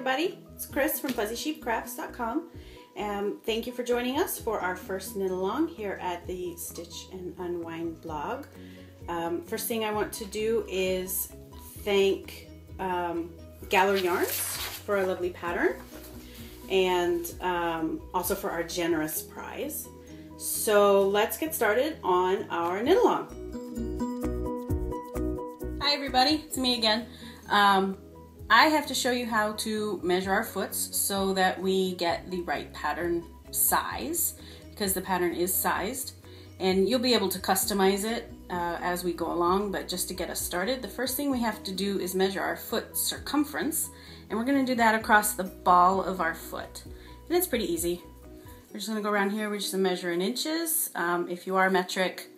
everybody, it's Chris from FuzzySheepCrafts.com, and thank you for joining us for our first knit along here at the Stitch and Unwind blog. First thing I want to do is thank Gallery Yarns for a lovely pattern, and also for our generous prize. So let's get started on our knit along. Hi everybody, it's me again. I have to show you how to measure our foots so that we get the right pattern size, because the pattern is sized, and you'll be able to customize it as we go along. But just to get us started, the first thing we have to do is measure our foot circumference, and we're going to do that across the ball of our foot, and it's pretty easy. We're just going to go around here. We're just going to measure in inches. If you are metric,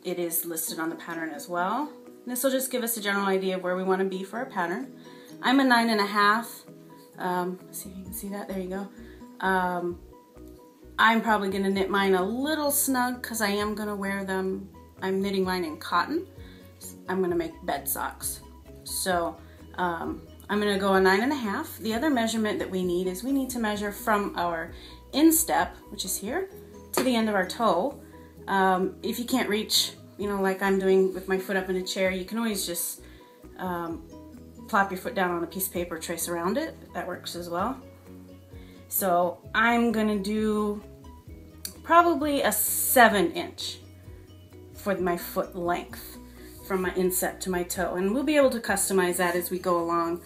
it is listed on the pattern as well. This will just give us a general idea of where we want to be for our pattern. I'm a 9.5. See if you can see that. There you go. I'm probably going to knit mine a little snug because I am going to wear them. I'm knitting mine in cotton. I'm going to make bed socks. So I'm going to go a 9.5. The other measurement that we need is we need to measure from our instep, which is here, to the end of our toe. If you can't reach, you know, like I'm doing with my foot up in a chair, you can always just plop your foot down on a piece of paper, trace around it. That works as well. So I'm gonna do probably a 7-inch for my foot length from my instep to my toe, and we'll be able to customize that as we go along,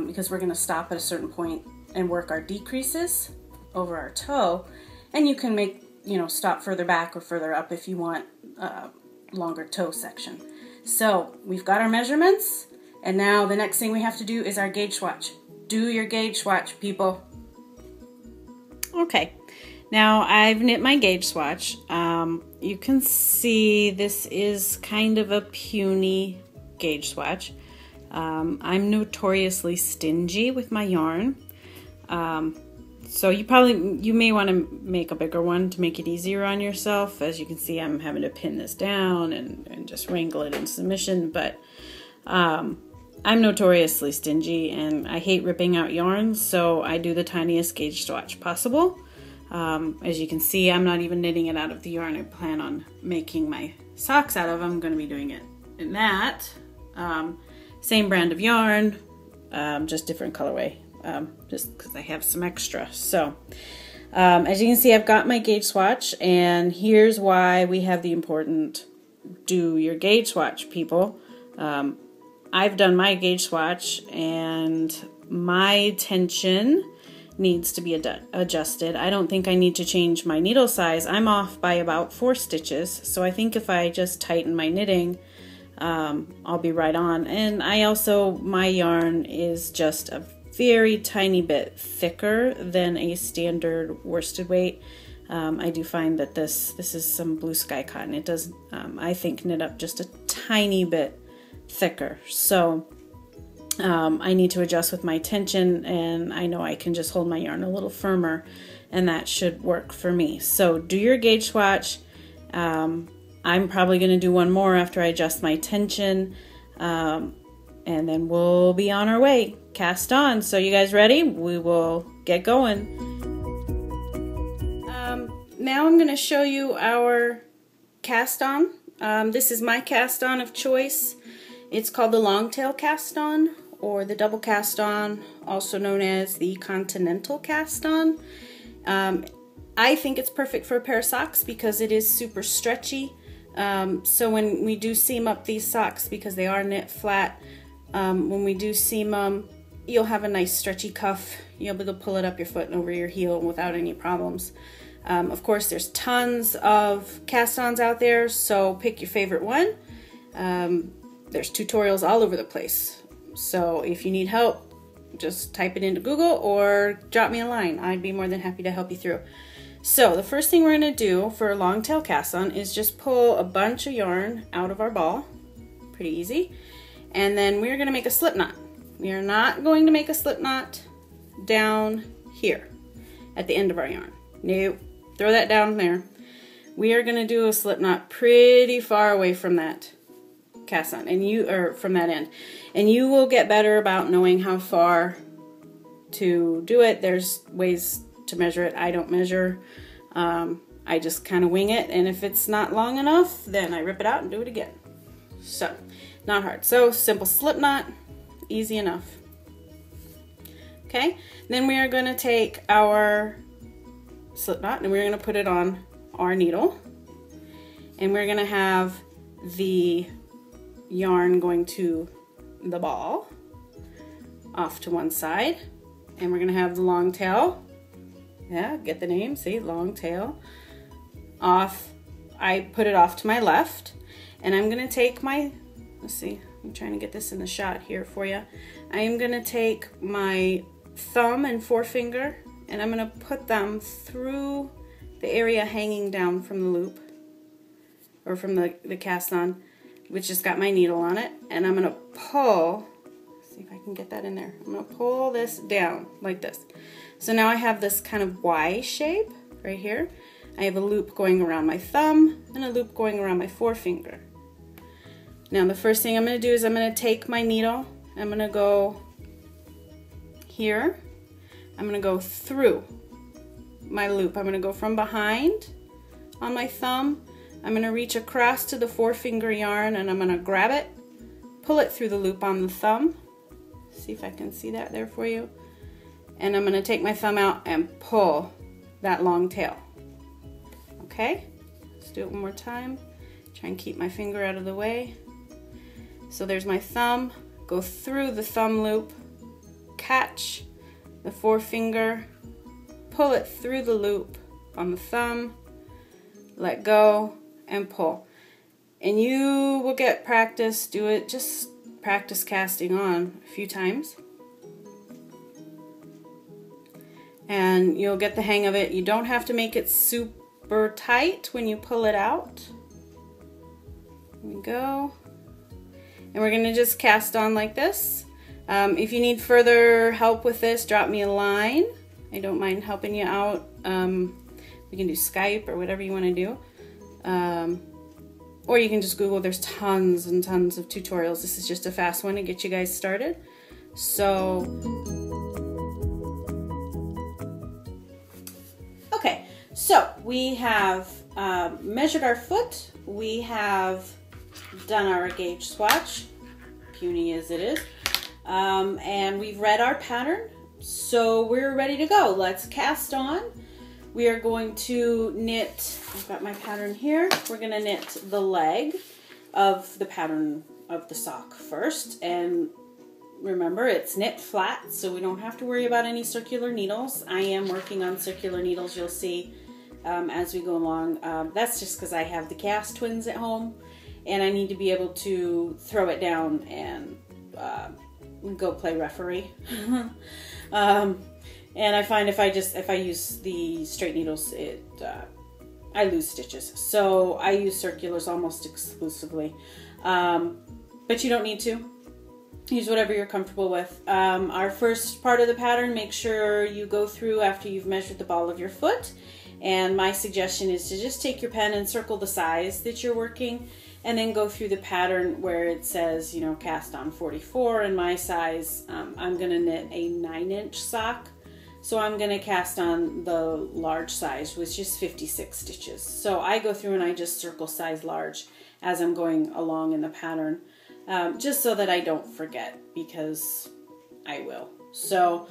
because we're gonna stop at a certain point and work our decreases over our toe, and you can make, you know, stop further back or further up if you want a longer toe section. So we've got our measurements. And now the next thing we have to do is our gauge swatch. Do your gauge swatch, people. Okay, now I've knit my gauge swatch. You can see this is kind of a puny gauge swatch. I'm notoriously stingy with my yarn. So you may want to make a bigger one to make it easier on yourself. As you can see, I'm having to pin this down and just wrangle it in submission, but I'm notoriously stingy and I hate ripping out yarns, so I do the tiniest gauge swatch possible. As you can see, I'm not even knitting it out of the yarn I plan on making my socks out of. I'm going to be doing it in that. Same brand of yarn, just different colorway, just because I have some extra. So as you can see, I've got my gauge swatch, and here's why we have the important do your gauge swatch, people. I've done my gauge swatch, and my tension needs to be adjusted. I don't think I need to change my needle size. I'm off by about 4 stitches, so I think if I just tighten my knitting, I'll be right on. And my yarn is just a very tiny bit thicker than a standard worsted weight. I do find that this is some blue sky cotton. It does, I think, knit up just a tiny bit thicker. So I need to adjust with my tension, and I know I can just hold my yarn a little firmer, and that should work for me. So do your gauge swatch. I'm probably going to do one more after I adjust my tension, and then we'll be on our way. Cast on. So you guys ready? We will get going. Now I'm going to show you our cast on. This is my cast on of choice. It's called the long tail cast on, or the double cast on, also known as the continental cast on. I think it's perfect for a pair of socks because it is super stretchy. So when we do seam up these socks, because they are knit flat, when we do seam them, you'll have a nice stretchy cuff. You'll be able to pull it up your foot and over your heel without any problems. Of course, there's tons of cast-ons out there, so pick your favorite one. There's tutorials all over the place. So if you need help, just type it into Google or drop me a line. I'd be more than happy to help you through. So the first thing we're going to do for a long tail cast-on is just pull a bunch of yarn out of our ball. Pretty easy. And then we're going to make a slip knot. We are not going to make a slip knot down here at the end of our yarn. Nope. Throw that down there. We are going to do a slip knot pretty far away from that cast on, and from that end, and you will get better about knowing how far to do it. There's ways to measure it. I don't measure. I just kind of wing it, and if it's not long enough, then I rip it out and do it again. So, not hard. So, simple slip knot, easy enough. Okay, then we are going to take our slip knot and we're going to put it on our needle, and we're going to have the yarn going to the ball off to one side, and we're going to have the long tail. Yeah, get the name, see, long tail off. I put it off to my left, and I'm going to take my, let's see, I'm trying to get this in the shot here for you. I am going to take my thumb and forefinger, and I'm going to put them through the area hanging down from the loop, or from the cast on, which has got my needle on it, and I'm going to pull, let's see if I can get that in there. I'm going to pull this down like this. So now I have this kind of Y shape right here. I have a loop going around my thumb and a loop going around my forefinger. Now the first thing I'm going to do is I'm going to take my needle, I'm going to go here, I'm going to go through my loop. I'm going to go from behind on my thumb, I'm going to reach across to the forefinger yarn, and I'm going to grab it, pull it through the loop on the thumb. See if I can see that there for you. And I'm going to take my thumb out and pull that long tail. Okay, let's do it one more time. Try and keep my finger out of the way. So there's my thumb, go through the thumb loop, catch the forefinger, pull it through the loop on the thumb, let go, and pull. And you will get practice, do it, just practice casting on a few times. And you'll get the hang of it. You don't have to make it super tight when you pull it out. There we go. And we're going to just cast on like this. If you need further help with this, drop me a line. I don't mind helping you out. We can do Skype or whatever you want to do. Or you can just Google. There's tons and tons of tutorials. This is just a fast one to get you guys started. So, okay, so we have measured our foot. We have done our gauge swatch, puny as it is, and we've read our pattern. So we're ready to go. Let's cast on. We are going to knit, I've got my pattern here. We're going to knit the leg of the pattern of the sock first. And remember, it's knit flat, so we don't have to worry about any circular needles. I am working on circular needles, you'll see as we go along. That's just because I have the cast twins at home, and I need to be able to throw it down and go play referee. And I find if I use the straight needles, I lose stitches. So I use circulars almost exclusively. But you don't need to. Use whatever you're comfortable with. Our first part of the pattern, make sure you go through after you've measured the ball of your foot. And my suggestion is to just take your pen and circle the size that you're working, and then go through the pattern where it says, you know, cast on 44. And my size, I'm going to knit a 9-inch sock. So I'm going to cast on the large size, which is 56 stitches. So I go through and I just circle size large as I'm going along in the pattern, just so that I don't forget, because I will. So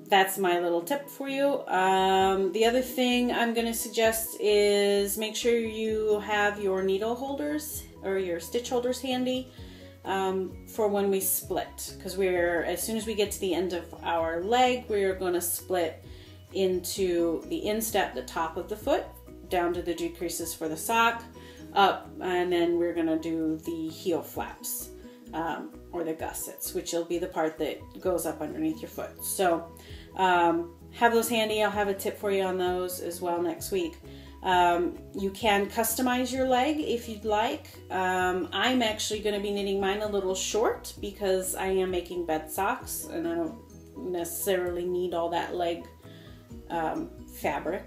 that's my little tip for you. The other thing I'm going to suggest is make sure you have your needle holders or your stitch holders handy for when we split, because as soon as we get to the end of our leg, we're going to split into the instep, the top of the foot, down to the decreases for the sock, up, and then we're going to do the heel flaps, or the gussets, which will be the part that goes up underneath your foot. So have those handy. I'll have a tip for you on those as well next week. You can customize your leg if you'd like. I'm actually going to be knitting mine a little short because I am making bed socks and I don't necessarily need all that leg fabric.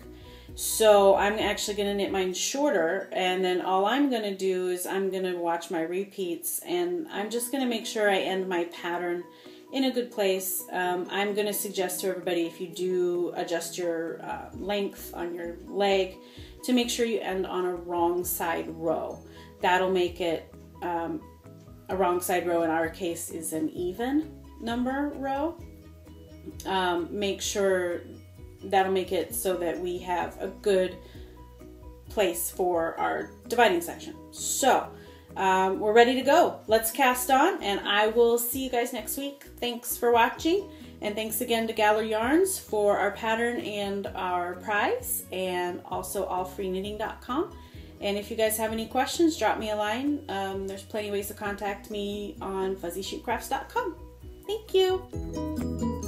So I'm actually going to knit mine shorter, and then all I'm going to do is I'm going to watch my repeats, and I'm just going to make sure I end my pattern in a good place. I'm going to suggest to everybody, if you do adjust your length on your leg, to make sure you end on a wrong side row. That'll make it, a wrong side row in our case is an even number row. Make sure that'll make it so that we have a good place for our dividing section. So we're ready to go. Let's cast on, and I will see you guys next week. Thanks for watching, and thanks again to Galler Yarns for our pattern and our prize, and also AllFreeKnitting.com. And if you guys have any questions, drop me a line. There's plenty of ways to contact me on FuzzyShootCrafts.com. Thank you.